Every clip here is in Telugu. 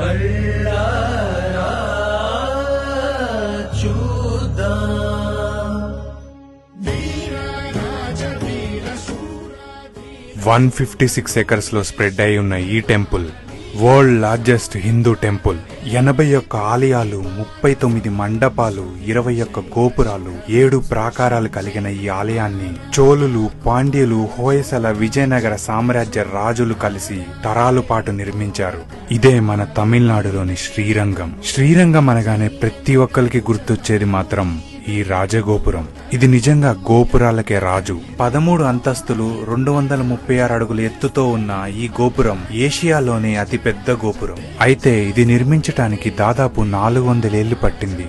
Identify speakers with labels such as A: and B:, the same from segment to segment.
A: కళ్ళారా చూద్దాం
B: 156 acres లో స్ప్రెడ్ అయి ఉన్న ఈ temple world largest Hindu temple. 81 ఆలయాలు, 39 మండపాలు, 21 గోపురాలు, 7 ప్రాకారాలు కలిగిన ఈ ఆలయాన్ని చోళులు, పాండ్యులు, హోయసల, విజయనగర సామ్రాజ్య రాజులు కలిసి తరాలు పాటు నిర్మించారు. ఇదే మన తమిళనాడులోని శ్రీరంగం. శ్రీరంగం అనగానే ప్రతి ఒక్కరికి గుర్తొచ్చేది మాత్రం ఈ రాజగోపురం. ఇది నిజంగా గోపురాలకే రాజు. 13 అంతస్తులు, 236 అడుగుల ఎత్తుతో ఉన్న ఈ గోపురం ఏషియాలోనే అతిపెద్ద గోపురం. అయితే ఇది నిర్మించటానికి దాదాపు 400 ఏళ్లు పట్టింది.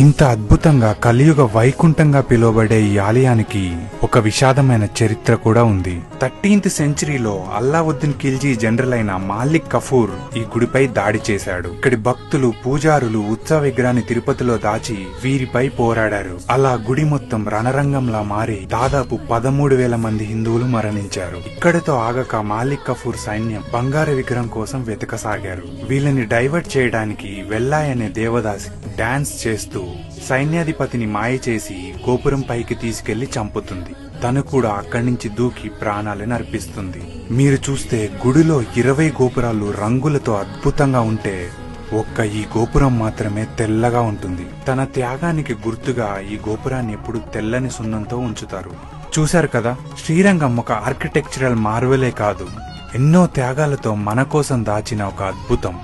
B: ఇంత అద్భుతంగా కలియుగ వైకుంఠంగా పిలువబడే ఈ ఆలయానికి ఒక విషాదమైన చరిత్ర కూడా ఉంది. 13th సెంచరీలో అల్లావుద్దీన్ ఖిల్జీ జనరల్ అయిన మాలిక్ కఫూర్ ఈ గుడిపై దాడి చేశాడు. ఇక్కడి భక్తులు, పూజారులు ఉత్సవ విగ్రహాన్ని తిరుపతిలో దాచి వీరిపై పోరాడారు. అలా గుడి మొత్తం రణరంగంలా మారి దాదాపు 13,000 మంది హిందువులు మరణించారు. ఇక్కడితో ఆగక మాలిక్ కఫూర్ సైన్యం బంగారు విగ్రహం కోసం వెతకసాగారు. వీళ్ళని డైవర్ట్ చేయడానికి వెల్లాయ్ అనే దేవదాసి డాన్స్ చేస్తూ సైన్యాధిపతిని మాయ చేసి గోపురం పైకి తీసుకెళ్లి చంపుతుంది. తను కూడా అక్కడి నుంచి దూకి ప్రాణాలను అర్పిస్తుంది. మీరు చూస్తే గుడిలో 20 గోపురాలు రంగులతో అద్భుతంగా ఉంటే ఒక్క ఈ గోపురం మాత్రమే తెల్లగా ఉంటుంది. తన త్యాగానికి గుర్తుగా ఈ గోపురాన్ని ఎప్పుడు తెల్లని సున్నంతో ఉంచుతారు. చూశారు కదా, శ్రీరంగం ఒక ఆర్కిటెక్చరల్ మార్వెలే కాదు, ఎన్నో త్యాగాలతో మన కోసం దాచిన ఒక అద్భుతం.